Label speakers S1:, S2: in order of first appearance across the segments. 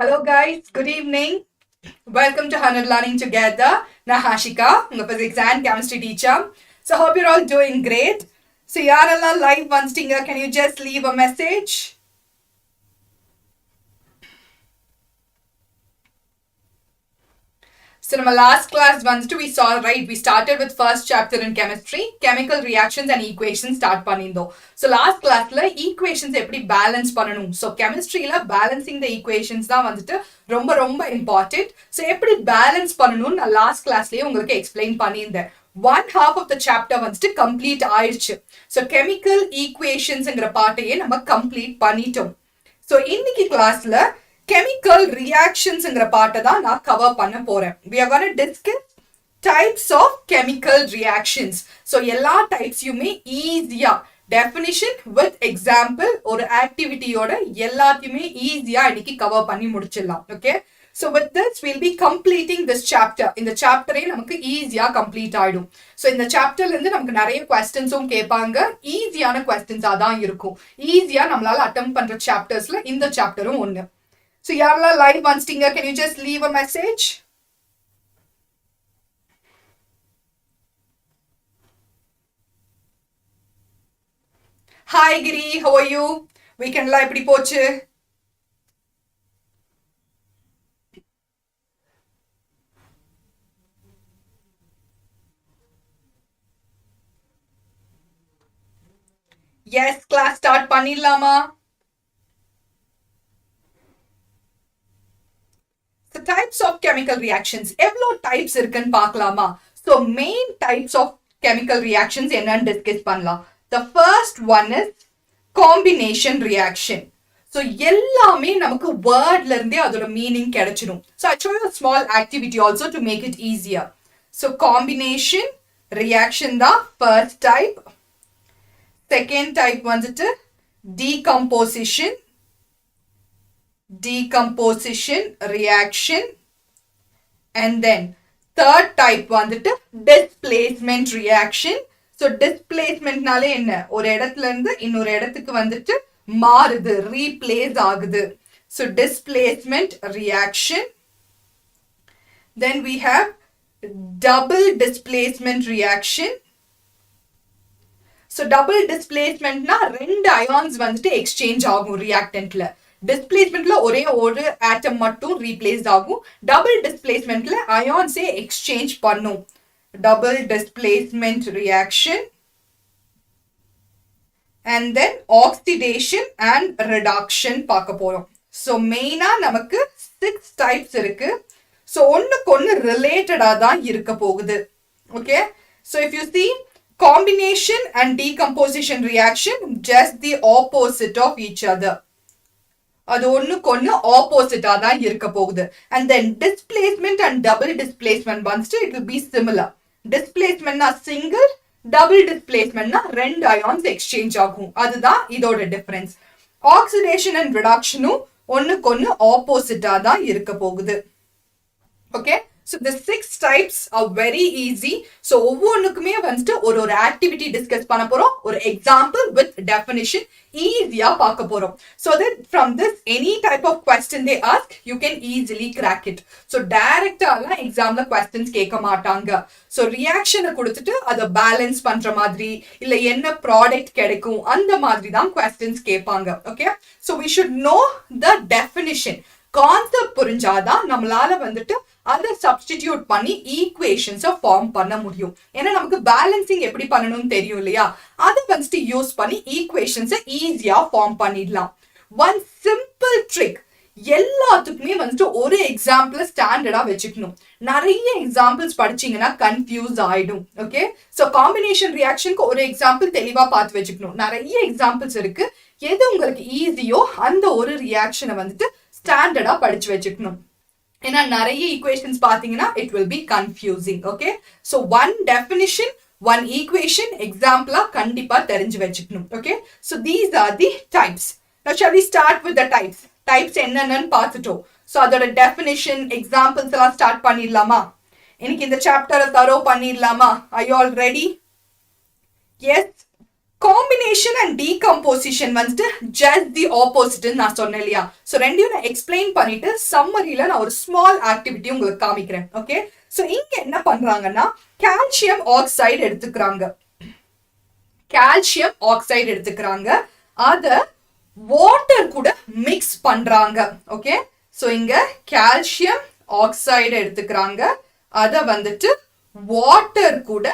S1: Hello guys, good evening. Welcome to 100 Learning Together. Na Hashika, your physics and chemistry teacher. So hope you're all doing great. So yaralla live one stinger, can you just leave a message? So in our last class we saw, right, we started with first chapter in chemistry, chemical reactions and equations start பண்ணிருந்தோம். So last classல equations எப்படி balance பண்ணணும். So chemistryல balancing the equations தான் ரொம்ப important. So எப்படி balance பண்ணணும் நான் last classலயே உங்களுக்கு explain பண்ணியிருந்தேன். One half of the chapter complete ஆயிடுச்சு. So chemical equationsங்கிற பார்ட்டையே நம்ம complete பண்ணிட்டோம். So இன்னைக்கு classல chemical reactionsங்கிற பார்ட்டை தான் நான் cover பண்ண போறேன். We are going to discuss types of chemical reactions. So எல்லா typesயுமே ஈஸியா definition with example ஒரு ஆக்டிவிட்டியோட எல்லாத்தையுமே ஈஸியா இன்னைக்கு cover பண்ணி முடிச்சிடலாம். Okay? So with this we'll be completing this chapter. இந்த சாப்டரே நமக்கு ஈஸியா கம்ப்ளீட் ஆயிடும். So இந்த சாப்டர்ல இருந்து நமக்கு நிறைய questionஸும் கேட்பாங்க. ஈஸியான questions தான் இருக்கும். ஈஸியா நம்மளால attempt பண்ற chaptersல இந்த சாப்டரும் ஒன்னு. So Yarla live one stinger, can you just leave a message? Hi Giri, how are you? Weekend la eppadi pochu? Yes, class start பண்ணிடலாமா? The types of chemical reactions. எவ்வளோ types இருக்குன்னு பார்க்கலாமா? So main types of chemical reactions என்னன்னு discuss பண்ணலாம். The first one is combination reaction. So எல்லாமே நமக்கு wordல இருந்தே அதோட meaning கிடைச்சிடும். So I show you a small activity also to make it easier. So combination reaction தான் first type. Second type decomposition reaction, and then third type displacement reaction. So displacement நால என்ன ஒரு இடத்துல இருந்து இன்னொரு இடத்துக்கு மாறுது, replace ஆகுது. So displacement reaction. Then we have double displacement reaction. So double displacement na ரெண்டு ions exchange ஆகும் reactantல. Displacementல ஒரே ஒரு atom மட்டும் replace ஆகும். Double displacementல ions exchange பண்ணும். Double displacement reaction. And then oxidation and reduction பார்க்க போறோம். So மெயினா நமக்கு 6 types இருக்கு. So ஒண்ணுக்கு ஒண்ணு related தான் இருக்க போகுது. Okay? So if you see combination and decomposition reaction, just the opposite of each other. அது ஒண்ணுக்கு ஒண்ணு opposite தான் இருக்க போகுது. And then displacement and double displacement it will be similar. Displacement na single, double displacement na ரெண்டு ions exchange ஆகும். அதுதான் இதோட difference. Oxidation and reduction ஒண்ணுக்கு ஒண்ணு opposite தான் இருக்க போகுது. Okay? So the 6 types are very easy. So ஒவ்வொன்றுக்குமே ஒரு activity discuss பண்ண போறோம். ஒரு example with definition easy-ஆ பார்க்க போறோம். So that from this any type of question they ask, you can easily crack it. So direct-ஆல examல questions கேட்க மாட்டாங்க. So reaction கொடுத்துட்டு அதை balance பண்ற மாதிரி இல்ல என்ன product கிடைக்கும் அந்த மாதிரி தான் questions கேட்பாங்க. Okay? So we should know the definition. Concept புரிஞ்சாதான் நம்மளால அதை substitute பண்ணி equations ஃபார்ம் பண்ண முடியும். ஏன்னா நமக்கு balancing எப்படி பண்ணணும்னு தெரியும் இல்லையா? அதை யூஸ் பண்ணி equations ஈஸியா ஃபார்ம் பண்ணிடலாம். One simple trick. எல்லாத்துக்குமே ஒரு எக்ஸாம்பிள் ஸ்டாண்டர்டா வச்சுக்கணும். நிறைய எக்ஸாம்பிள்ஸ் படிச்சீங்கன்னா கன்ஃபியூஸ் ஆயிடும். ஓகே? சோ காம்பினேஷன் ரியாக்ஷனுக்கு ஒரு எக்ஸாம்பிள் தெளிவா பார்த்து வச்சுக்கணும். நிறைய எக்ஸாம்பிள்ஸ் இருக்கு. எது உங்களுக்கு ஈஸியோ அந்த ஒரு ரியாக்ஷனை ஸ்டாண்டர்டா படிச்சு வச்சுக்கணும். ஏன்னா நிறைய ஈக்குவேஷன்ஸ் பாத்தீங்கன்னா it will be confusing. Okay? So one definition, one equation example கண்டிப்பா தெரிஞ்சு வச்சுக்கணும். Okay? So these are the types. Now shall we start with the types? Types என்னன்னு பார்த்துட்டோம். So அதோட definition, examples எல்லாம் ஸ்டார்ட் பண்ணிடலாமா? இன்னைக்கு இந்த சாப்டரை தரோ பண்ணிடலாமா? Are you all ready? Yes? combination and decomposition வந்துட்டு just the opposite நான் சொன்னேன் இல்லையா. ஸோ ரெண்டையும் நான் எக்ஸ்பிளைன் பண்ணிட்டு சம்மரியில நான் ஒரு ஸ்மால் ஆக்டிவிட்டி உங்களுக்கு காமிக்கிறேன். ஓகே, ஸோ இங்க என்ன பண்றாங்கன்னா கால்சியம் ஆக்சைடு எடுத்துக்கிறாங்க. கால்சியம் ஆக்சைடு எடுத்துக்கிறாங்க, அத வாட்டர் கூட மிக்ஸ் பண்றாங்க. ஓகே, ஸோ இங்க கால்சியம் ஆக்சைடு எடுத்துக்கிறாங்க, அத வந்துட்டு வாட்டர் கூட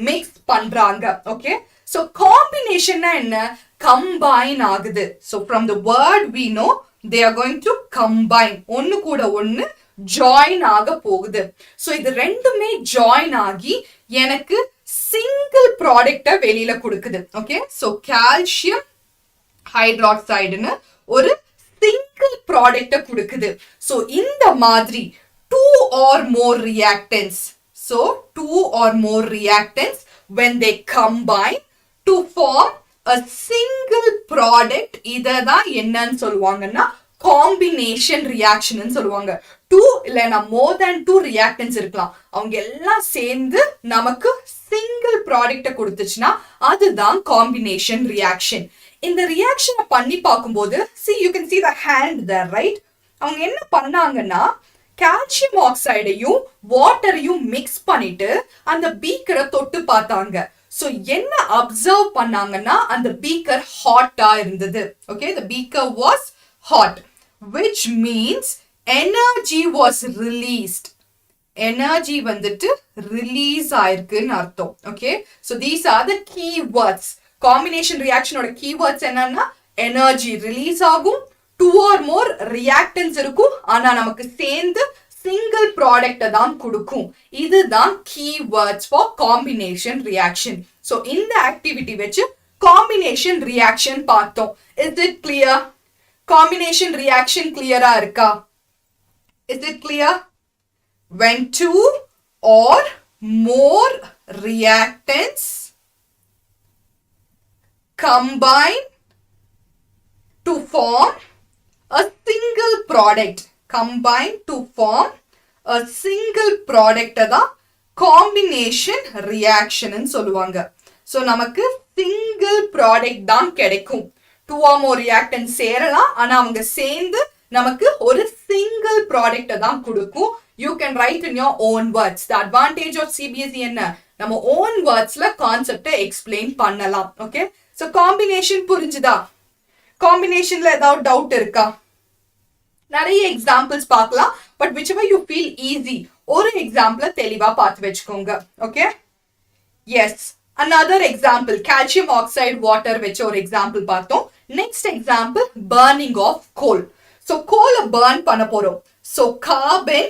S1: மிக்ஸ் பண்றாங்க. Okay, so combination na enna combine ஆகுது. so from the word we know they are going to combine, ஒன்னு கூட ஒன்னு join ஆக போகுது. so இது ரெண்டுமே join ஆகி எனக்கு single product வெளியில கொடுக்குது. okay, so calcium hydroxide னு ஒரு single product கொடுக்குது. so இந்த மாதிரி two or more reactants, so two or more reactants when they combine to form a single product, இததான் என்னன்னு சொல்லுவாங்கன்னா combination reaction ன்னு சொல்லுவாங்க. two இல்லனா more than two reactants இருக்கலாம், அவங்க எல்லாம் சேர்ந்து நமக்கு single product கொடுத்துச்சுன்னா அதுதான் combination reaction. இந்த reaction பண்ணி பார்க்கும்போது see you can see the hand there, right? அவங்க என்ன பண்ணாங்கன்னா கால்சியம் ஆக்சைடையும் வாட்டரையும் மிக்ஸ் பண்ணிட்டு அந்த பீக்கரை தொட்டு பார்த்தாங்க. so என்ன அப்சர்வ் பண்ணாங்கன்னா அந்த பீக்கர் ஹாட்டா இருந்தது. okay, the beaker was hot, which means energy was released. energy வந்துட்டு ரிலீஸ் ஆயிருக்குன்னு அர்த்தம். okay, so these are the key words. combination reaction ஓட key words என்னன்னா energy release ஆகும், two or more reactants இருக்கும், ஆனா நமக்கு சேர்ந்து single product தான் கொடுக்கும். இதுதான் keywords for combination reaction. so இந்த activity வச்சு combination reaction பார்த்தோம். is it clear? combination reaction clear-ஆ இருக்கா? is it clear? when two or more reactants combine to form a single product, combine to form a single product தான் combination reaction ன்னு சொல்லுவாங்க. so நமக்கு single product தான் கிடைக்கும். two or more reactants சேரலாம், ஆனா அவங்க சேர்ந்து நமக்கு ஒரு single product தான் கொடுக்கும். you can write in your own words. the advantage of CBSE என்ன, நம்ம own wordsல concept explain பண்ணலாம். okay, so combination புரிஞ்சுதா? combinationல ஏதாவது டவுட் இருக்கா? நிறைய எக்ஸாம்பிள்ஸ் பார்க்கலாம், but whichever you feel easy ஒரு எக்ஸாம்பிள தெளிவா பார்த்து வெச்சுக்கோங்க. Okay, yes, another example calcium oxide water வெச்ச ஒரு எக்ஸாம்பிள் பார்த்தோம். Next example burning of coal. so coal burn பண்ண போறோம். so carbon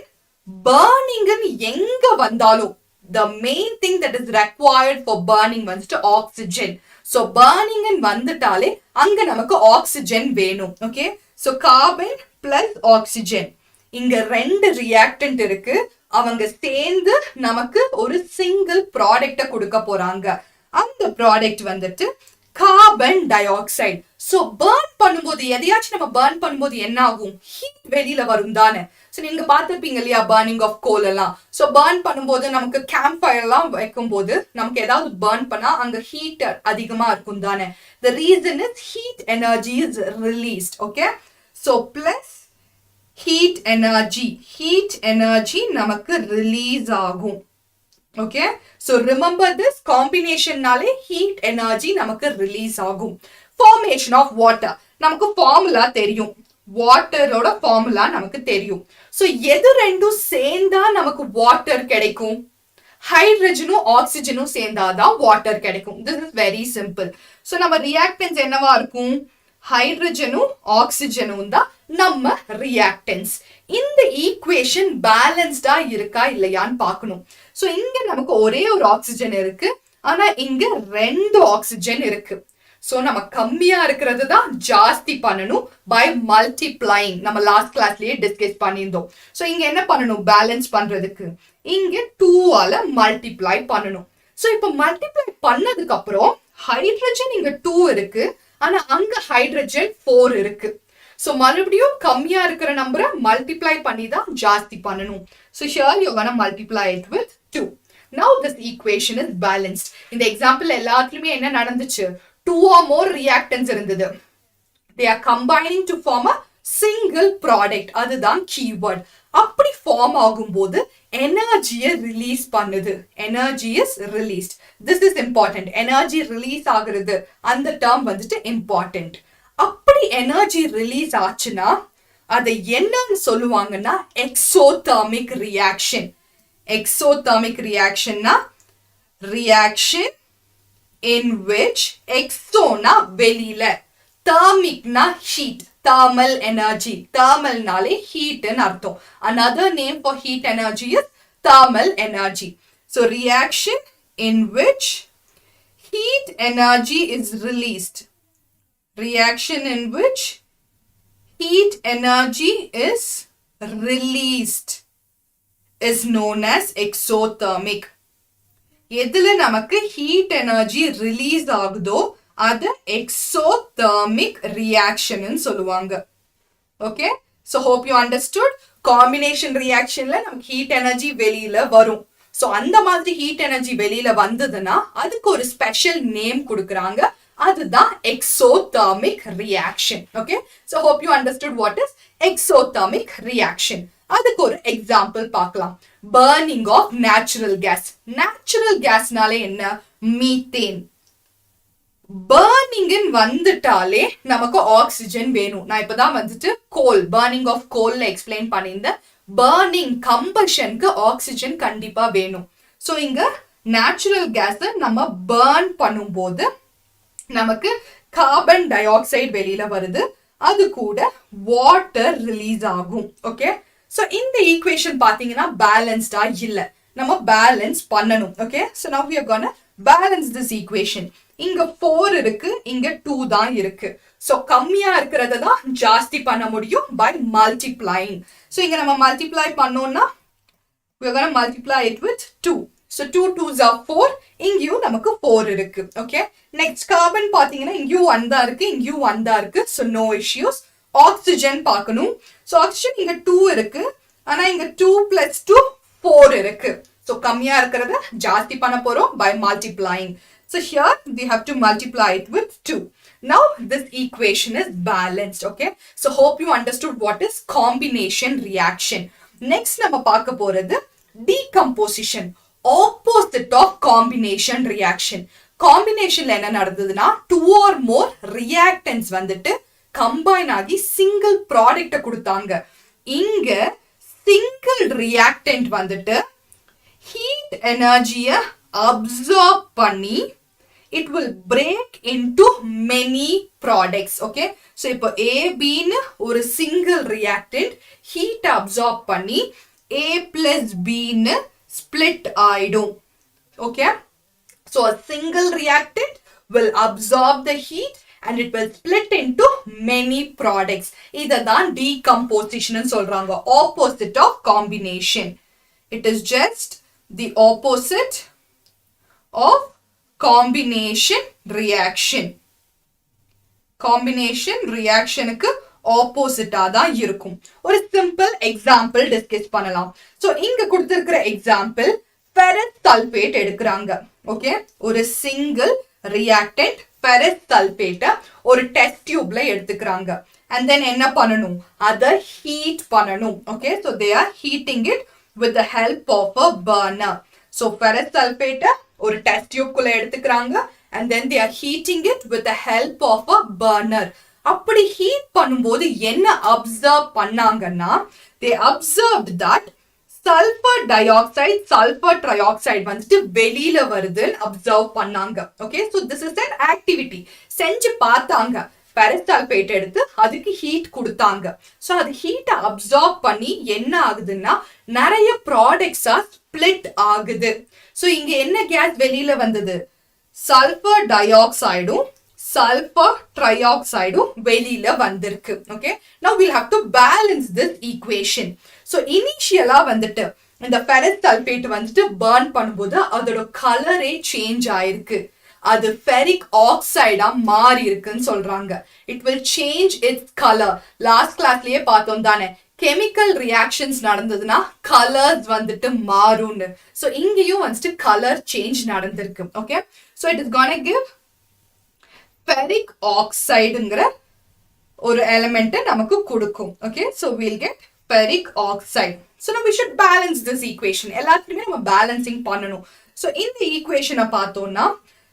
S1: burning எங்க வந்தாலும் the main thing that is required for burning வந்துட்டு oxygen. so burning வந்துட்டாலே அங்க நமக்கு oxygen வேணும். okay, so carbon plus oxygen, இங்க ரெண்டு reactant இருக்கு, அவங்க சேர்ந்து நமக்கு ஒரு single product கொடுக்க போறாங்க. அந்த product வந்துட்டு carbon dioxide. so burn பண்ணும்போது எதையாச்சும் நம்ம burn பண்ணும்போது என்ன ஆகும்? heat வெளியில வரும் தானே. so நீங்க பார்த்திருப்பீங்க இல்லையா burning of coal எல்லாம். so burn பண்ணும்போது நமக்கு camp fire எல்லாம் வைக்கும்போது நமக்கு ஏதாவது burn பண்ணா அங்க heat அதிகமா இருக்கும் தானே. the reason is heat energy is released. okay, so plus heat energy நமக்கு release ஆகும். okay, so remember this, combination நாலே heat energy நமக்கு release ஆகும். formation of water, நமக்கு formula தெரியும், வாட்டரோட ஃபார்முலா நமக்கு தெரியும். so எது ரெண்டும் சேர்ந்தா நமக்கு வாட்டர் கிடைக்கும்? ஹைட்ரஜனும் ஆக்சிஜனும் சேர்ந்தாதான் வாட்டர் கிடைக்கும். this is very simple. so நம்ம reactants என்னவா இருக்கும்? ஹைட்ரஜனும் ஆக்சிஜனும் தான் நம்ம reactants. இந்த ஈக்குவேஷன் பேலன்ஸ்டா இருக்கா இல்லையான்னு பார்க்கணும். so இங்க நமக்கு ஒரே ஒரு ஆக்சிஜன் இருக்கு, ஆனா இங்க ரெண்டு ஆக்சிஜன் இருக்கு. so நம்ம கம்மியா இருக்கிறது தான் ஜாஸ்தி பண்ணணும் by multiplying. நம்ம லாஸ்ட் கிளாஸ்லயே டிஸ்கஸ் பண்ணியிருந்தோம். so இங்க என்ன பண்ணணும்? பேலன்ஸ் பண்றதுக்கு இங்க 2 ஆல மல்டிப்ளை பண்ணணும். so இப்போ மல்டிப்ளை பண்ணதுக்கு அப்புறம் ஹைட்ரஜன் இங்க 2 இருக்கு, ஆனா அங்க ஹைட்ரஜன் 4 இருக்கு. so மறுபடியும் கம்மியா இருக்கிற நம்பரை மல்டிப்ளை பண்ணி தான் ஜாஸ்தி பண்ணணும். so here you're gonna multiply it with 2. now this equation is balanced. இந்த எக்ஸாம்பிள் எல்லாத்துலயுமே என்ன நடந்துச்சு? 2 or more reactants இருந்தது. They are combining to form a single product. அதுதான் keyword. அப்படி ஃபார்ம் ஆகும்போது எனர்ஜியை ரிலீஸ் பண்ணுது. Energy is released. This is important. Energy release ஆகுறது அந்த டேர்ம் வந்துட்டு இம்பார்ட்டன்ட். அப்படி எனர்ஜி ரிலீஸ் ஆச்சுன்னா அதை என்னன்னு சொல்லுவாங்கன்னா எக்ஸோதெர்மிக் ரியாக்ஷன். எக்ஸோதெர்மிக் ரியாக்ஷன்னா reaction in which exona வெளியில, thermicனா heat, thermal energy, thermal நாலே heat ன்னு அர்த்தம். Another name for heat energy is thermal energy. So reaction in which heat energy is released. Reaction in which heat energy is released is known as exothermic. எதுல நமக்கு heat energy release ஆகுதோ அது exothermic reaction ன்னு சொல்லுவாங்க. Okay, so hope you understood. Combination reactionல நமக்கு heat energy வெளியில வரும். So அந்த மாதிரி heat energy வெளியில வந்ததுன்னா அதுக்கு ஒரு ஸ்பெஷல் நேம் கொடுக்கறாங்க. அதுதான் exothermic reaction. Okay, so hope you understood what is exothermic reaction. அதுக்கு ஒரு எக்ஸாம்பிள் பார்க்கலாம். burning of natural gas. natural gasனாலே என்ன? மீத்தேன். burning இன் வந்துட்டாலே நமக்கு ஆக்சிஜன் வேணும். நான் இப்பதான் வந்துட்டு கோல், burning of coal எக்ஸ்பிளைன் பண்ணியிருந்தேன். burning கம்பஷனுக்கு ஆக்சிஜன் கண்டிப்பா வேணும். ஸோ இங்க நேச்சுரல் கேஸை நம்ம burn பண்ணும்போது நமக்கு கார்பன் டை ஆக்சைடு வெளியில வருது. அது கூட வாட்டர் ரிலீஸ் ஆகும். ஓகே, ஸோ இந்த ஈக்குவேஷன் பார்த்தீங்கன்னா பேலன்ஸ்டா இல்ல, நம்ம பேலன்ஸ் பண்ணணும். Okay, so now we are gonna balance this equation. இங்க 4 இருக்கு, இங்க 2 தான் இருக்கு. ஸோ கம்மியா இருக்கிறத தான் ஜாஸ்தி பண்ண முடியும் பை மல்டிப்ளைங். ஸோ இங்க நம்ம மல்டிப்ளை பண்ணோம்னா we are going to multiply it with 2. So 2 2s are 4. இங்கேயும் நமக்கு 4 இருக்கு. ஓகே, நெக்ஸ்ட் கார்பன் பாத்தீங்கன்னா இங்கேயும் 1 தான் இருக்கு, இங்கேயும் 1 தான் இருக்கு. So no issues. ஆக்சிஜன் பார்க்கணும். ஸோ ஆக்சிஜன் இங்க 2 இருக்கு, ஆனா இங்க 2 + 2 4 இருக்கு. ஸோ கம்மியா இருக்கிறத ஜாஸ்தி பண்ண போறோம் by multiplying. So here we have to multiply it with 2. Now this equation is balanced. Okay, so hope you understood what is combination reaction. Next நம்ம பார்க்க போறது decomposition, opposite of combination reaction. combinationல என்ன நடந்ததுன்னா 2 or more reactants வந்துட்டு combine ஆகி single product கொடுத்தாங்க. இங்க single reactant வந்துட்டு heat energy absorb பண்ணி it will break into many products. Okay, so இப்போ AB ன்னு ஒரு single reactant heat absorb பண்ணி A plus B ன்னு split ஆயிடும். Okay, so a single reactant will absorb the heat and it will split into many products. இதான் decomposition ன்னு சொல்றாங்க. Opposite of combination. It is just the opposite of combination reaction. combination reactionக்கு ஆப்போசிட்டா தான் இருக்கும். ஒரு simple example discuss பண்ணலாம். So இங்க கொடுத்திருக்கிற எக்ஸாம்பிள் ஃபெரஸ் சல்பேட் எடுக்கறாங்க. ஓகே, ஒரு சிங்கிள் ரியாக்டன்ட் ஃபெரஸ் சல்பேட்டை ஒரு டெஸ்ட் டியூப்ல எடுத்துக்கறாங்க. and then என்ன பண்ணணும்? அதை ஹீட் பண்ணணும். Okay, so they are heating it with the help of a burner. so ferrous sulfate ஒரு test டியூப்குள்ள எடுத்துக்கறாங்க and then they are heating it with the help of a burner. அப்படி heat பண்ணும்போது என்ன observe பண்ணாங்கன்னா they observed that sulfur dioxide, sulfur trioxide வந்துட்டு வெளியில வருதுன்னு observe பண்ணாங்க. Okay, so this is an activity. செஞ்சு பார்த்தாங்க. ஃபெரஸ் சல்பேட் எடுத்து அதுக்கு ஹீட் கொடுத்தாங்க. ஸோ அது ஹீட்டை அப்சர்வ் பண்ணி என்ன ஆகுதுன்னா நிறைய ப்ராடக்ட்ஸா ஸ்பிளிட் ஆகுது. ஸோ இங்க என்ன கேஸ் வெளியில வந்தது? சல்ஃபர் டை-ஆக்சைடும் சல்ஃபர் ட்ரைஆக்சைடும் வெளியில வந்திருக்கு. Okay, now we'll have to balance this equation. So இனிஷியலா வந்துட்டு இந்த ஃபெரஸ் சல்பேட் வந்துட்டு பர்ன் பண்ணும்போது அதோட கலரே சேஞ்ச் ஆயிருக்கு. அது ஃபெரிக் ஆக்சைடா மாறி இருக்குன்னு சொல்றாங்க. It will change its colour. Last கிளாஸ்லயே பார்த்தோம் தானே, கெமிக்கல் ரியாக்ஷன்ஸ் நடந்ததுன்னா கலர்ஸ் வந்துட்டு மாறும்னு. ஸோ இங்கேயும் வந்துட்டு கலர் சேஞ்ச் நடந்திருக்கு. Okay, so it is gonna give ferric oxideங்கிற ஒரு எலிமெண்ட் நமக்கு கொடுக்கும். Okay, so we'll get ferric oxide. So now we should balance this equation. எல்லாத்துலயுமே நம்ம balancing பண்ணணும். So இந்த equation பார்த்தோம்னா,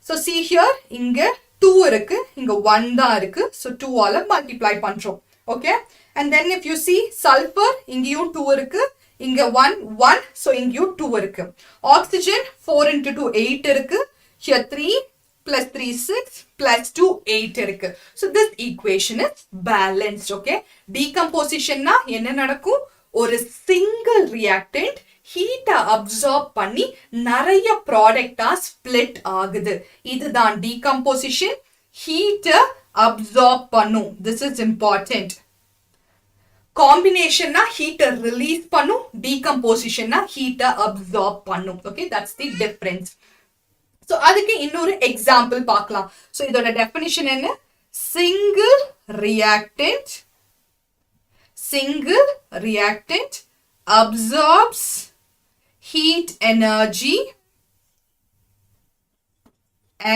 S1: so see here, இங்க 2 இருக்கு, இங்க 1 தான் இருக்கு. So 2 ஆல multiply பண்றோம். Okay, and then if you see sulfur, இங்கேயும் 2 இருக்கு, இங்க 1, so இங்கேயும் 2 இருக்கு. Oxygen 4 into 2 8 இருக்கு, here 3 plus 3 6 plus 2 8 இருக்கு. So this equation is balanced. Okay, decomposition na என்ன நடக்கும், ஒரு single reactant heat absorb பண்ணி நிறைய ப்ராடக்டா split ஆகுது. இதுதான் decomposition, heat absorb பண்ணும். This is important. Combination na heat release பண்ணும், decomposition na heat absorb பண்ணும். Okay, that's the difference. So அதுக்கு இன்னொரு எக்ஸாம்பிள் பார்க்கலாம். So இதோட டெஃபினிஷன் என்ன, single reactant absorbs heat energy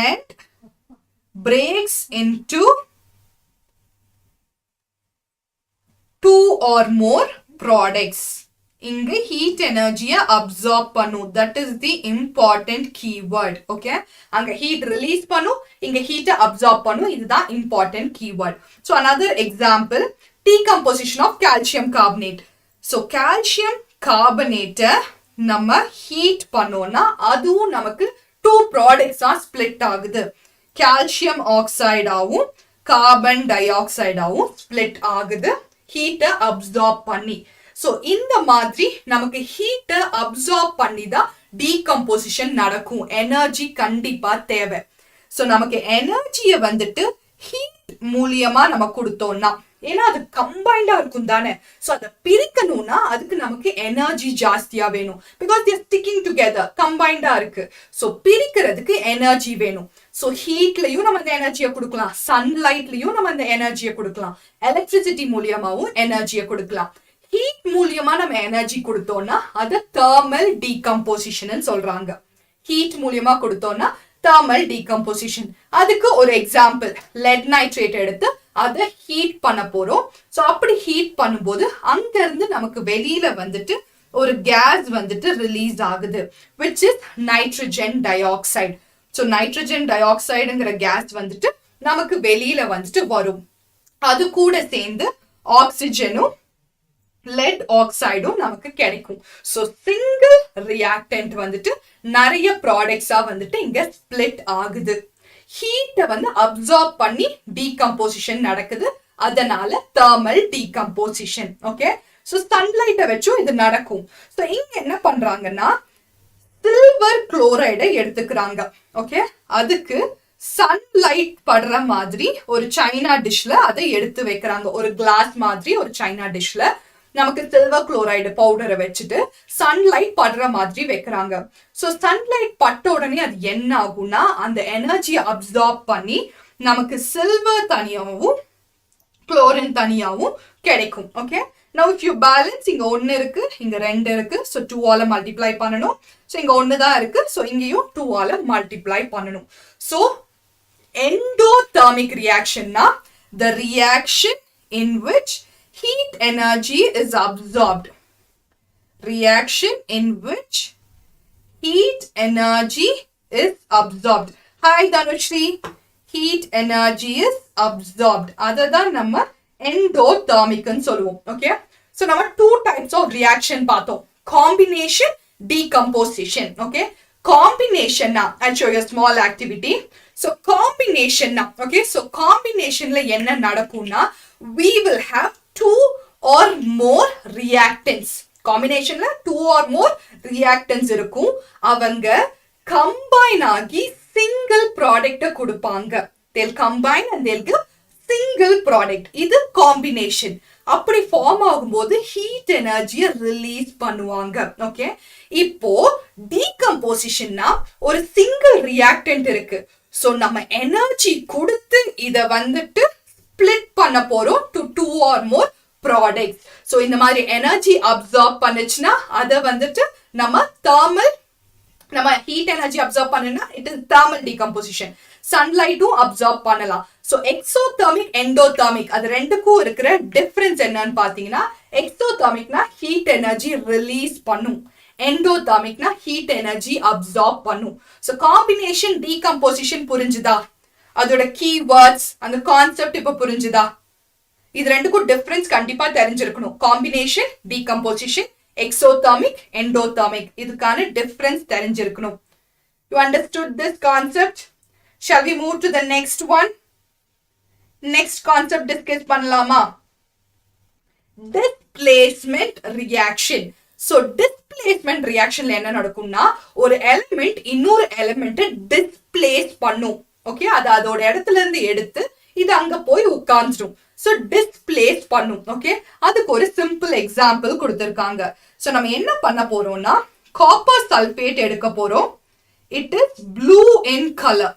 S1: and breaks into 2 or more products. இங்க heat energy absorb பண்ணும். That is the important keyword. Okay, அங்க heat release பண்ணும், இங்க heat absorb பண்ணும். இதுதான் important keyword. So another example, decomposition of calcium carbonate. So calcium carbonate நம்ம heat பண்ணோம்னா அதுவும் நமக்கு 2 products split ஆகுது. calcium oxide ஆவும் carbon dioxide ஆவும் split ஆகுது heat absorb பண்ணி. So இந்த மாதிரி நமக்கு heat absorb பண்ணி தான் decomposition நடக்கும். எனர்ஜி கண்டிப்பா தேவை. So நமக்கு எனர்ஜியை வந்துட்டு heat மூலியமா நம்ம கொடுத்தோம்னா, ஏன்னா அது கம்பைண்டா இருக்கும் தானே, சோ அதை பிரிக்கணும்னா அதுக்கு நமக்கு எனர்ஜி ஜாஸ்தியா வேணும். Because they are sticking together, கம்பைண்டா இருக்கு. சோ பிரிக்கிறதுக்கு எனர்ஜி வேணும். சோ ஹீட்லயும் நம்ம அந்த எனர்ஜியை கொடுக்கலாம், சன்லைட்லயும் நம்ம அந்த எனர்ஜியை கொடுக்கலாம், எலக்ட்ரிசிட்டி மூலியமாவும் எனர்ஜியை கொடுக்கலாம். ஹீட் மூலியமா நம்ம எனர்ஜி கொடுத்தோம்னா அதை தெர்மல் டீகம்போசிஷன் சொல்றாங்க. ஹீட் மூலியமா கொடுத்தோம்னா தெர்மல் டீகம்போசிஷன். அதுக்கு ஒரு எக்ஸாம்பிள், லெட் நைட்ரேட் எடுத்து அதை ஹீட் பண்ண போறோம். சோ அப்படி ஹீட் பண்ணும்போது அங்க இருந்து நமக்கு வெளியில வந்துட்டு ஒரு கேஸ் வந்துட்டு ரிலீஸ் ஆகுது, which is nitrogen dioxide. So nitrogen டயோக்சைடுங்கிற கேஸ் வந்துட்டு நமக்கு வெளியில வந்துட்டு வரும். அது கூட சேர்ந்து ஆக்சிஜனும் lead ஆக்சைடும் நமக்கு கிடைக்கும். சோ சிங்கிள் ரியாக்டன்ட் வந்துட்டு நிறைய ப்ராடக்ட்ஸா வந்துட்டு இங்க ஸ்பிளிட் ஆகுது. ஹீட்டை வந்து அப்சார்ப் பண்ணி டீகம்போசிஷன் நடக்குது, அதனால தெர்மல் டீகம்போசிஷன். ஓகே, சோ சன்லைட்டை வச்சும் இது நடக்கும். சோ இங்க என்ன பண்றாங்கன்னா சில்வர் குளோரைடை எடுத்துக்கிறாங்க. ஓகே, அதுக்கு சன்லைட் படுற மாதிரி ஒரு சைனா டிஷ்ல அதை எடுத்து வைக்கிறாங்க. ஒரு கிளாஸ் மாதிரி ஒரு சைனா டிஷ்ல நமக்கு சில்வர் குளோரைடு பவுடரை வச்சுட்டு சன்லைட் படுற மாதிரி வைக்கிறாங்க. சோ சன்லைட் பட்ட உடனே அது என்ன ஆகும்னா அந்த எனர்ஜியை அப்சார்ப் பண்ணி நமக்கு சில்வர் தனியாவும் குளோரின் தனியாவும் கிடைக்கும். Okay, now if you balance, இங்க 1 இருக்கு, இங்க 2 இருக்கு. சோ 2 ஆல மல்டிப்ளை பண்ணணும். சோ இங்க 1 தான் இருக்கு, சோ இங்கேயும் 2 ஆல மல்டிப்ளை பண்ணணும். So endothermic reaction na the reaction in which heat energy is absorbed. Reaction in which heat energy is absorbed. Hi Dhanushri, heat energy is absorbed. Adha nama endothermic nu solluvom. Okay, so nama 2 types of reaction paathom, combination, decomposition. Okay, combination na I'll show you a small activity. So combination na, okay, so combination la enna nadakumna we will have 2 or more reactants. Combination la 2 or more reactants irukum. Avanga combine ஆகி single product கொடுப்பாங்க. They'll combine and they'll give single product. இது combination. அப்படி form ஆகும்போது heat எனர்ஜியை release பண்ணுவாங்க. Okay, இப்போ டீகம்போசிஷன்னா ஒரு சிங்கிள் ரியாக்டன்ட் இருக்கு. சோ நம்ம எனர்ஜி கொடுத்து இத வந்துட்டு ஸ்பிளிட் பண்ண போறோம் to 2 or more products. So இந்த மாதிரி எனர்ஜி அப்சார்ப் பண்ணுச்சுன்னா அத வந்துட்டு நம்ம ஹீட் எனர்ஜி அப்சார்ப் பண்ணனா இட் இஸ் thermal decomposition. சன்லைட்டும் அப்சார்ப் பண்ணலாம். ஸோ எக்ஸோதெர்மிக் எண்டோதெர்மிக் அது ரெண்டுக்கும் இருக்கிற டிஃபரன்ஸ் என்னன்னு பார்த்தீங்கன்னா, எக்ஸோதெர்மிக்னா ஹீட் எனர்ஜி ரிலீஸ் பண்ணும், எண்டோதெர்மிக்னா ஹீட் எனர்ஜி அப்சார்ப் பண்ணும். ஸோ காம்பினேஷன் டீகம்போசிஷன் புரிஞ்சுதா? அதோட கீவேர்ட்ஸ் அந்த கான்செப்ட் இப்ப புரிஞ்சுதா? இது ரெண்டுக்கும் டிஃபரன்ஸ் கண்டிப்பா தெரிஞ்சிருக்கணும். காம்பினேஷன், டீகம்போசிஷன், எக்ஸோதெர்மிக், எண்டோதெர்மிக் இதுக்கான டிஃபரன்ஸ் தெரிஞ்சிருக்கணும். You understood this concept? Shall we move to the next one? Next concept discuss பண்ணலாமா? Displacement reaction. So displacement reactionல என்ன நடக்கும்னா, ஒரு எலிமெண்ட் இன்னொரு எலிமெண்ட்டை டிஸ்பிளேஸ் பண்ணும். ஓகே, அது அதோட இடத்துல இருந்து எடுத்து இது அங்க போய் உட்கார்ந்துடும். ஸோ டிஸ்பிளேஸ் பண்ணும். ஓகே, அதுக்கு ஒரு சிம்பிள் எக்ஸாம்பிள் கொடுத்துருக்காங்க. ஸோ நம்ம என்ன பண்ண போறோம்னா, காப்பர் சல்பேட் எடுக்க போறோம். It is blue in colour.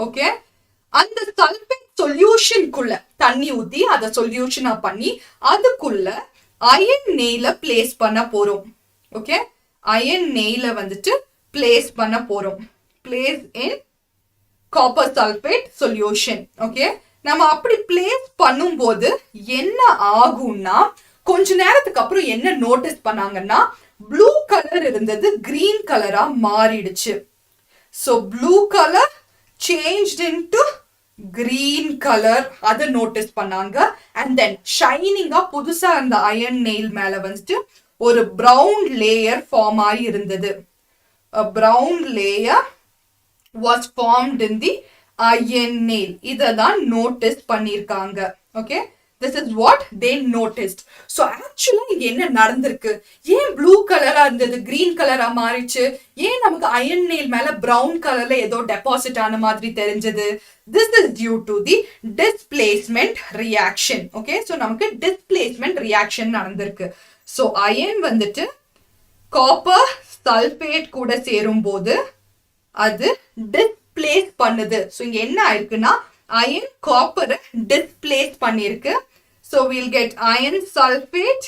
S1: Okay, அந்த சல்பேட் சொல்யூஷனுக்குள்ள தண்ணி ஊத்தி அதை சொல்யூஷனா பண்ணி அதுக்குள்ள அயன் நெய்ல பிளேஸ் பண்ண போறோம். ஓகே, அயன் நெய்ல வந்துட்டு பிளேஸ் பண்ண போறோம். பிளேஸ் இன் காப்பர் சல்பேட் சொல்யூஷன். ஓகே, நம்ம அப்படி பிளேஸ் பண்ணும்போது என்ன ஆகும்னா, கொஞ்ச நேரத்துக்கு அப்புறம் என்ன நோட்டீஸ் பண்ணாங்கன்னா, ப்ளூ கலர் இருந்தது கிரீன் கலரா மாறிடுச்சு. So blue colour changed into green colour, அதை நோட்டீஸ் பண்ணாங்க. அண்ட் தென் ஷைனிங்கா புதுசா அந்த அயன் நெயில் மேல வந்துட்டு ஒரு பிரவுன் லேயர் ஃபார்ம் ஆகி இருந்தது. Brown layer was formed in the iron nail. இததான் நோட்டீஸ் பண்ணிருக்காங்க. Okay, this is what they noticed. So actually இங்க என்ன நடந்திருக்கு? ஏன் ப்ளூ கலரா இருந்தது கிரீன் கலரா மாறிச்சு? ஏன் நமக்கு அயன் நெயில் மேல பிரவுன் கலர்ல ஏதோ டெபாசிட் ஆன மாதிரி தெரிஞ்சது? This is due to the displacement reaction. Okay, so நமக்கு displacement reaction நடந்திருக்கு. So அயன் வந்துட்டு காப்பர் சல்பேட் கூட சேரும் போது அது டிஸ்பிளேஸ் பண்ணுது. ஸோ இங்க என்ன ஆயிருக்குன்னா, அயன் காப்பரை டிஸ்பிளேஸ் பண்ணிருக்கு. So we'll get iron sulphate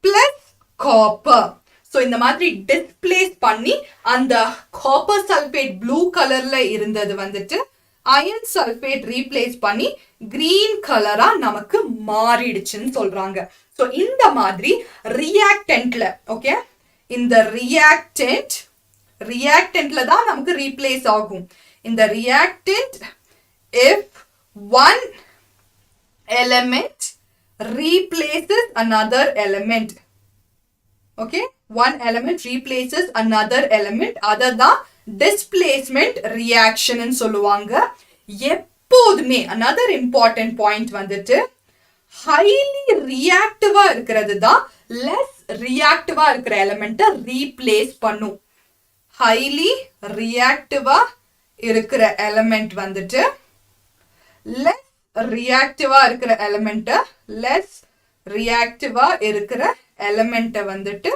S1: plus copper. So இந்த மாதிரி டிஸ்பிளேஸ் பண்ணி அந்த காப்பர் சல்பேட் ப்ளூ கலர்ல இருந்தது வந்துட்டு அயன் சல்பேட் ரீப்ளேஸ் பண்ணி கிரீன் கலரா நமக்கு மாறிடுச்சுன்னு சொல்றாங்க. ஸோ இந்த மாதிரி ரியாக்டன்ட்ல, ஓகே, இந்த ரியாக்டன்ட்ல தான் நமக்கு ரீப்ளேஸ் ஆகும். இந்த reactant if one element replaces another element, okay, one element replaces another element, அததான் displacement reaction ன்னு சொல்லுவாங்க. எப்போதுமே another important point வந்துட்டு highly reactive-ஆ இருக்கிறது தான் less reactive-ஆ இருக்கிற எலிமெண்ட்டை ரீப்ளேஸ் பண்ணும். highly reactive-ஆ இருக்கிற எலிமெண்ட் வந்துட்டு less reactive-ஆ இருக்கிற எலிமெண்ட்டை வந்துட்டு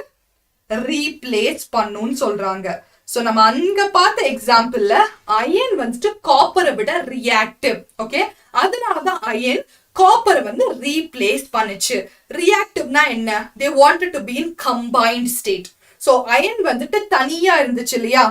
S1: ரீப்ளேஸ் பண்ணுன்னு சொல்றாங்க. ஸோ நம்ம அங்க பார்த்த எக்ஸாம்பிள்ல அயன் வந்துட்டு காப்பரை விட ரியாக்டிவ். ஓகே, அதனாலதான் அயன் காப்பரை வந்து ரீப்ளேஸ் பண்ணுச்சு. ரியாக்டிவ்னா என்ன? they wanted to be in combined state. So iron வந்துட்டு தனியா இருந்துச்சு இல்லையா,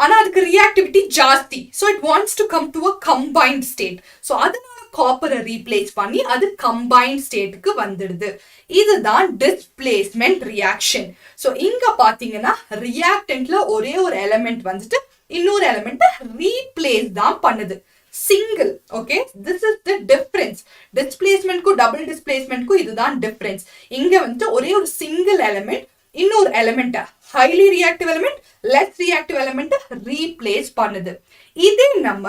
S1: ஆனா அதுக்கு ரியாக்டிவிட்டி ஜாஸ்தி. So it wants to come to a combined state. So அதனால காப்பரை ரீப்ளேஸ் பண்ணி அது கம்பைன்ட் ஸ்டேட்டுக்கு வந்துடுது. இதுதான் டிஸ்பிளேஸ்மெண்ட் ரியாக்ஷன். ஸோ இங்க பாத்தீங்கன்னா ரியாக்டன்ட்ல ஒரே ஒரு எலிமெண்ட் வந்துட்டு இன்னொரு எலிமெண்ட்டை ரீப்ளேஸ் தான் பண்ணுது. Single. Okay, this is the difference. டிஸ்பிளேஸ்மெண்ட்க்கும் டபுள் டிஸ்பிளேஸ்மெண்ட்க்கும் இதுதான் டிஃபரன்ஸ். இங்க வந்துட்டு ஒரே ஒரு சிங்கிள் எலிமெண்ட் இன்னொரு எலிமெண்ட்டை highly reactive element less reactive எலிமெண்ட்டை ரீப்ளேஸ் பண்ணுது. இதே நம்ம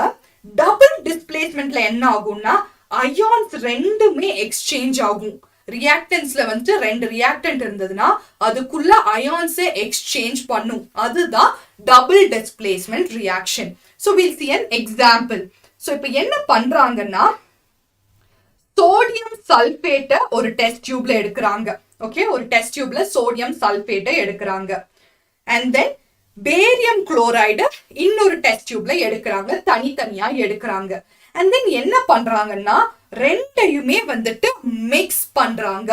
S1: டபுள் டிஸ்பிளேஸ்மெண்ட்ல என்ன ஆகும்னா, அயான்ஸ் ரெண்டுமே எக்ஸ்சேஞ்ச் ஆகும். ரியாக்டன்ஸ்ல வந்துட்டு ரெண்டு ரியாக்டன்ட் இருந்ததுன்னா அதுக்குள்ள அயான்ஸை எக்ஸ்சேஞ்ச் பண்ணும். அதுதான் double displacement reaction. So we'll see an example. So இப்போ என்ன பண்றாங்கன்னா, சோடியம் சல்பேட்டை ஒரு டெஸ்ட் டியூப்ல எடுக்கிறாங்க. ஓகே, ஒரு டெஸ்ட் டியூப்ல சோடியம் சல்பேட்டை எடுக்கிறாங்க. அண்ட் தென் பேரியம் குளோரைடு இன்னொரு டெஸ்ட் டியூப்ல எடுக்கிறாங்க, தனித்தனியா எடுக்கிறாங்க. அண்ட் தென் என்ன பண்றாங்கன்னா, ரெண்டையுமே வந்துட்டு மிக்ஸ் பண்றாங்க.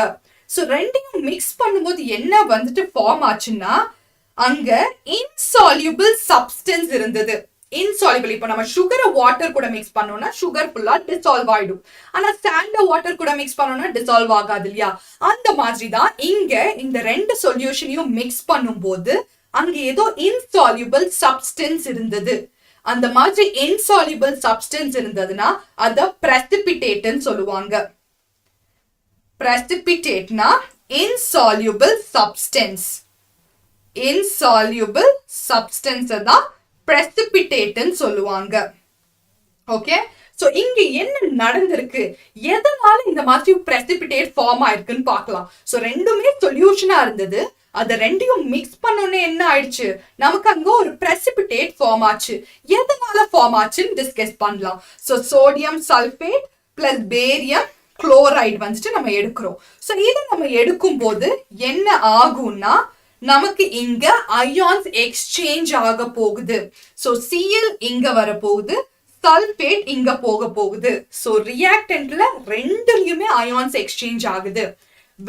S1: ஸோ ரெண்டையும் மிக்ஸ் பண்ணும்போது என்ன வந்துட்டு ஃபார்ம் ஆச்சுன்னா, அங்க இன்சால்யூபிள் சப்ஸ்டன்ஸ் இருந்தது. insoluble. இப்போ நம்ம சுகரை வாட்டர் கூட மிக்ஸ் பண்ணோம்னா சுகர் ஃபுல்லா டிசால்வ் ஆயிடும். ஆனா சாண்ட வாட்டர் கூட மிக்ஸ் பண்ணோம்னா டிசால்வ் ஆகாது இல்லையா? அந்த மாதிரி தான் இங்க இந்த ரெண்டு சொல்யூஷனையும் மிக்ஸ் பண்ணும்போது அங்க ஏதோ insoluble substance இருந்தது. அந்த மாதிரி insoluble substance இருந்ததுன்னா அத precipitate சொல்லுவாங்க. Precipitate-னா insoluble substance. Insoluble substance தான் precipitate சொல்லுவாங்க. ஓகே, சோ இங்க என்ன நடந்திருக்கு, எதனால இந்த மாதிரி precipitate ஃபார்ம் ஆயிருக்குன்னு பார்க்கலாம். சோ ரெண்டுமே சொல்யூஷனா இருந்தது, அத ரெண்டையும் மிக்ஸ் பண்ணோன்னே என்ன ஆயிடுச்சு, நமக்கு அங்க ஒரு precipitate ஃபார்ம் ஆச்சு. எதனால ஃபார்ம் ஆச்சுன்னு டிஸ்கஸ் பண்ணலாம். So sodium sulphate plus barium chloride வந்துட்டு நம்ம எடுக்கிறோம். சோ இதை நம்ம எடுக்கும் போது என்ன ஆகும்னா நமக்கு இங்க அயான்ஸ் எக்ஸ்சேஞ்ச் ஆக போகுது. சோ Cl இங்க வர போகுது, சல்பேட் இங்க போக போகுது. சோ ரியாக்டன்ட்ல ரெண்டுலயுமே அயான்ஸ் எக்ஸ்சேஞ்ச் ஆகுது.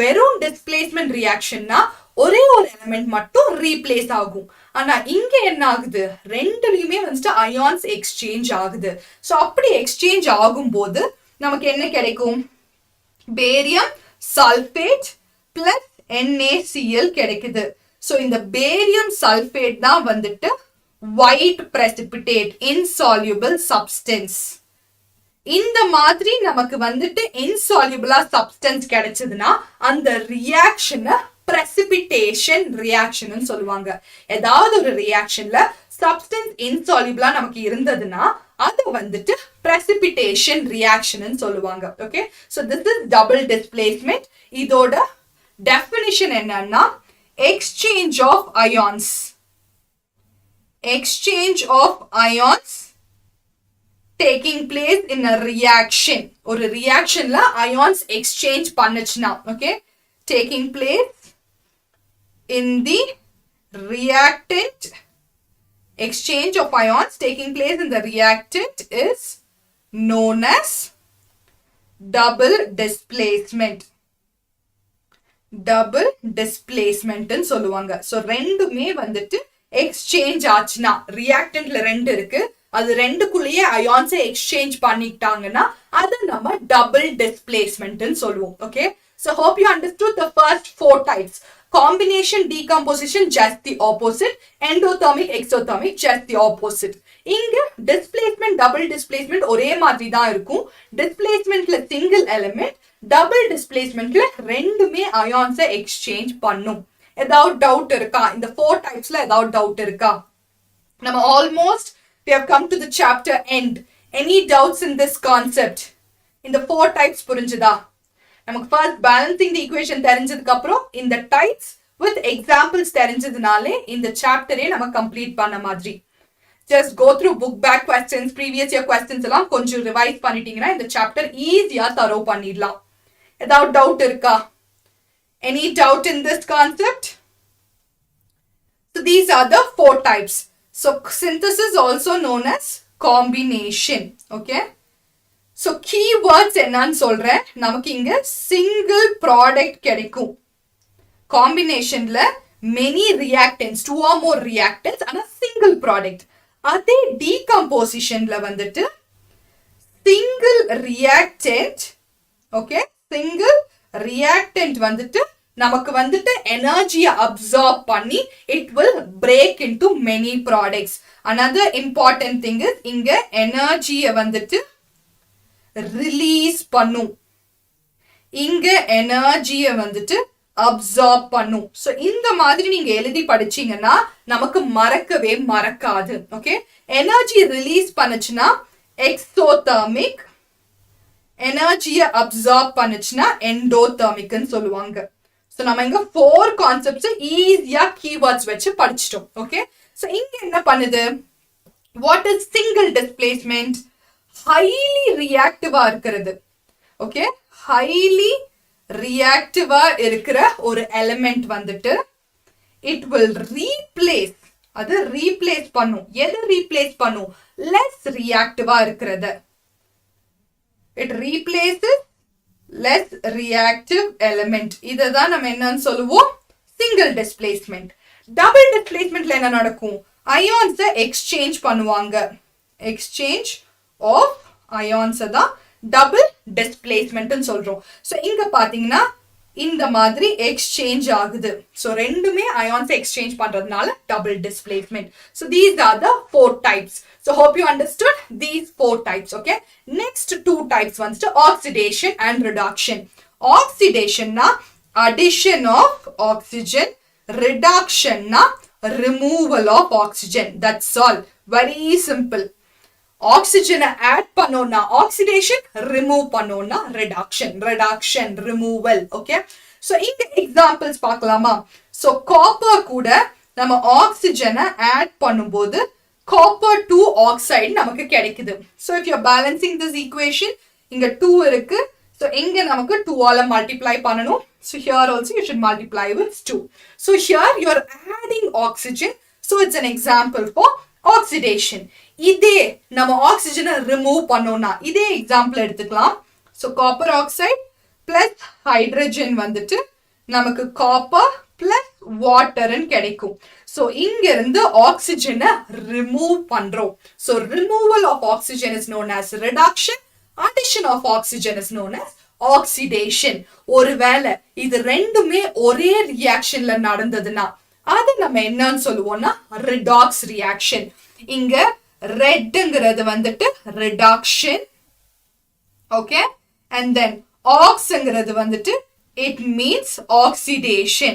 S1: வெறும் டிஸ்பிளேஸ்மெண்ட் ரியாக்ஷன்னா ஒரே ஒரு எலிமெண்ட் மட்டும் ரீப்ளேஸ் ஆகும். ஆனா இங்க என்ன ஆகுது, ரெண்டுலயுமே வந்துட்டு அயான்ஸ் எக்ஸ்சேஞ்ச் ஆகுது. சோ அப்படி எக்ஸ்சேஞ்ச் ஆகும்போது நமக்கு என்ன கிடைக்கும், பேரியம் சல்பேட் பிளஸ் NaCl கிடைக்குது. சோ இந்த பேரியம் சல்பேட் தான் வந்துட்டு white precipitate insoluble substance. இந்த மாதிரி நமக்கு வந்துட்டு insoluble substance கிடைச்சதுன்னா அந்த ரியாக்ஷனை precipitation reaction ன்னு சொல்லுவாங்க. ஏதாவது ஒரு ரியாக்ஷன்ல substance insoluble நமக்கு இருந்ததுன்னா அது வந்துட்டு precipitation reaction ன்னு சொல்லுவாங்க. Okay, so this is double displacement. இதோட definition என்னன்னா exchange of ions. Exchange of ions taking place in a reaction. ஒரு reactionல ions exchange பண்ணுச்சுனா, okay, taking place in the reactant. Exchange of ions taking place in the reactant is known as double displacement. Double displacement ன்னு சொல்லுவாங்க. So ரெண்டுமே வந்துட்டு exchange ஆச்சுனா, ரியாக்டன்ட்ல ரெண்டு இருக்கு, அது ரெண்டுக்குள்ளேயே அயான்ஸை exchange பண்ணிட்டாங்கன்னா அது நம்ம டபுள் டிஸ்பிளேஸ்மென்ட்னு சொல்லுவோம். Okay, so hope you understood the first four types. Combination decomposition just the opposite, endothermic exothermic just the opposite. இங்க displacement double displacement ஒரே மாதிரி தான் இருக்கும். displacementல single element, double displacementல ரெண்டுமே அயான்ஸை எக்ஸ்சேஞ்ச் பண்ணும். ஏதாவது டவுட் இருக்கா, இந்த four typesல ஏதாவது டவுட் இருக்கா? நம்ம almost we have come to the chapter end. Any doubts in this concept? இந்த four types புரிஞ்சுதா? நமக்கு first balancing the equation தெரிஞ்சதுக்கு அப்புறம் இந்த types with examples தெரிஞ்சதுனாலே இந்த சாப்டரே நம்ம கம்ப்ளீட் பண்ண மாதிரி. Just go through book back questions, previous year questions எல்லாம் கொஞ்சம் ரிவைஸ் பண்ணிட்டீங்கன்னா இந்த சாப்டர் ஈஸியா தரோ பண்ணிடலாம். ஏதாவது டவுட் இருக்கா? Any doubt in this concept? So these are the four types. So synthesis also known as combination. Okay, so keywords என்னன்னு சொல்றேன். நமக்கு இங்க single product கிடைக்கும். Combinationல many reactants, two or more reactants, ஆனா single product. அதே decompositionல வந்துட்டு single reactant, okay, single reactant வந்துட்டு நமக்கு வந்துட்டு எனர்ஜியை அப்சார்ப் பண்ணி it will break into many products. Another important thing is இங்க எனர்ஜியை வந்துட்டு ரிலீஸ் பண்ணும், இங்க எனர்ஜியை வந்துட்டு அப்சார்ப் பண்ணும். சோ இந்த மாதிரி நீங்க எழுதி படிச்சீங்கன்னா நமக்கு மறக்கவே மறக்காது. ஓகே, எனர்ஜி ரிலீஸ் பண்ணுச்சுன்னா எக்ஸோதெர்மிக், எனர்ஜியை அப்சார்ப் பண்ணுச்சுன்னா எண்டோதெர்மிக்னு சொல்லுவாங்க. சோ நம்ம இங்க ஃபோர் கான்செப்ட்ஸ் ஈஸியா கீவேர்ட்ஸ் வச்சு படிச்சிட்டோம். ஓகே, சோ இங்க என்ன பண்ணுது, what is single displacement? Highly ரியாக்டிவா இருக்கிறது. ஓகே, ஹைலி ரியாக்டிவா இருக்கிற ஒரு எலிமெண்ட் வந்துட்டு இட் வில் ரீப்ளேஸ், அது ரீப்ளேஸ் பண்ணும். எது ரீப்ளேஸ் பண்ணும்? லெஸ் ரியாக்டிவா இருக்கிறத. It replaces less reactive element. இததான் நம்ம என்னன்னு சொல்லுவோம், சிங்கிள் டிஸ்பிளேஸ்மெண்ட். டபுள் டிஸ்பிளேஸ்மெண்ட்ல என்ன நடக்கும், ions exchange பண்ணுவாங்க. Exchange of ions தான் double displacement ன்னு சொல்றோம். So இங்க பாத்தீங்கன்னா இந்த மாதிரி exchange ஆகுது. So ரெண்டுமே ions exchange பண்றதுனால double displacement. So these are the 4 types. So hope you understood these 4 types. Okay. Next 2 types வந்துட்டு oxidation and reduction. Oxidation na addition of oxygen. Reduction na removal of oxygen. That's all. Very simple. Oxygen add பண்ணோம்னா oxidation, remove பண்ணோம்னா reduction. Reduction, removal. Okay. So இந்த examples பார்க்கலாமா? So copper கூட நம்ம oxygen add பண்ணும்போது copper 2 oxide நமக்கு கிடைக்குது. So if you're balancing this equation, இங்க 2 இருக்கு. So இங்க நமக்கு 2 ஆல multiply பண்ணணும். So here also you should multiply with 2. So here you're adding oxygen. So it's an example for oxidation. இதே நம்ம oxygen remove பண்ணோம்னா இதே example எடுத்துக்கலாம். So copper oxide plus hydrogen வந்துட்டு நமக்கு copper plus water ன்னு கிடைக்கும். So இங்க இருந்து oxygen remove பண்றோம். So removal of oxygen is known as reduction. Addition of oxygen is known as oxidation. ஒருவேளை இது ரெண்டுமே ஒரே ரியாக்ஷன்ல நடந்ததுன்னா அது நம்ம என்னன்னு சொல்லுவோம்னா redox reaction. இங்க redங்கிறது வந்துட்டு reduction. Okay. And then oxங்கிறது வந்துட்டு it means oxidation.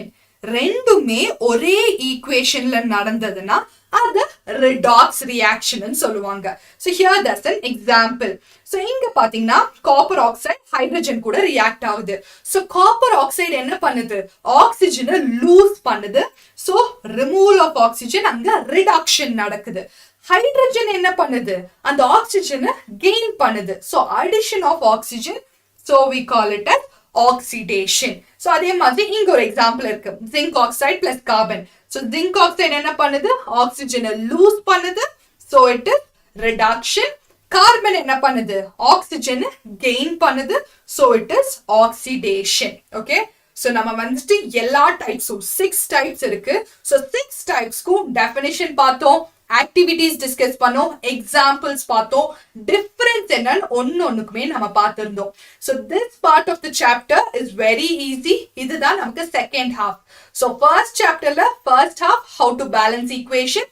S1: ரெண்டுமே ஒரே ஈக்குவேஷன்ல நடந்ததுன்னா அது redox reaction ன்னு சொல்லுவாங்க. So here that's an example. So இங்க பாத்தீங்கன்னா copper oxide hydrogen கூட react ஆகுது. So copper oxide என்ன பண்ணுது? Oxygen lose பண்ணுது. So removal of oxygen அங்க reduction நடக்குது. Hydrogen என்ன பண்ணுது? அந்த oxygen gain பண்ணுது. So addition of oxygen. So we call it as oxidation. So அதே மாதிரி இங்க ஒரு எக்ஸாம்பிள் இருக்கு. Zinc oxide plus carbon. So zinc oxide என்ன பண்ணுது? Oxygen lose பண்ணுது. So it is reduction. Carbon என்ன பண்ணுது? Oxygen gain பண்ணுது. So it is oxidation. Okay. So நம்ம வந்துட்டு எல்லா டைப்ஸும் 6 டைப்ஸ் இருக்கு. So 6 டைப்ஸ்க்கும் டெஃபினிஷன் பார்த்தோம், activities discuss பண்ணோம், examples பார்த்தோம், difference என்னன்னு ஒன்னொன்னுக்குமே நம்ம பார்த்திருந்தோம். So this part of the chapter is very easy. இதுதான் நமக்கு second half. So first chapterல first half how to balance equation,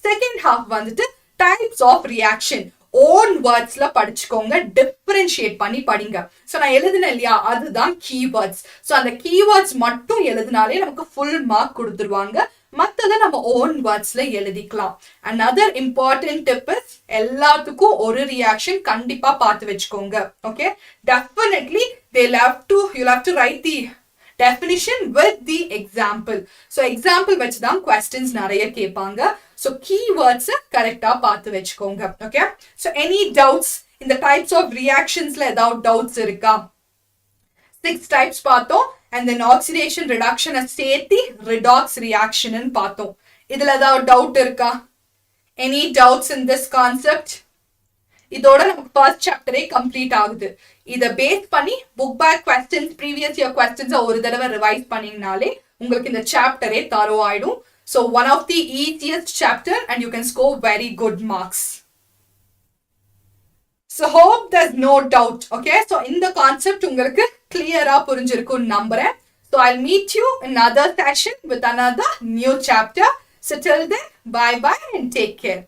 S1: second half வந்துட்டு types of reaction. own wordsல படிச்சுக்கோங்க, differentiate பண்ணி படிங்க. So நான் எழுதினேன் இல்லையா, அதுதான் keywords. So அந்த keywords மட்டும் எழுதினாலே நமக்கு full mark கொடுத்துருவாங்க. மத்தத நம்ம own wordsல எழுதிக்கலாம். Another important tip is எல்லாத்துக்கும் ஒரு reaction கண்டிப்பா பார்த்து வச்சுக்கோங்க. Okay. Definitely you'll have to write the definition with the example. So example வச்சுதான் questions நிறைய கேட்பாங்க. So keywords கரெக்டா பார்த்து வச்சுக்கோங்க. Okay. So any doubts in the types of reactionsல ஏதாவது doubts இருக்கா? 6 types பார்த்தோம். And then oxidation reduction சேர்த்து redox reaction ன்னு பார்த்தோம். இதுல ஏதாவது doubt இருக்கா? Any doubts in this concept? இதோட நமக்கு first chapter complete ஆகுது. இத பேஸ் பண்ணி book back questions, previous year questions ஒரு தடவை ரிவைஸ் பண்ணீங்கனாலே உங்களுக்கு இந்த சாப்டரே தரோ ஆயிடும். So one of the easiest chapter and you can score very good marks. So hope there's no doubt. Okay. So in the concept உங்களுக்கு clear-ஆ புரிஞ்சிருக்கும் நம்புறேன். So I'll meet you in another session with another new chapter. So till then, bye bye and take care.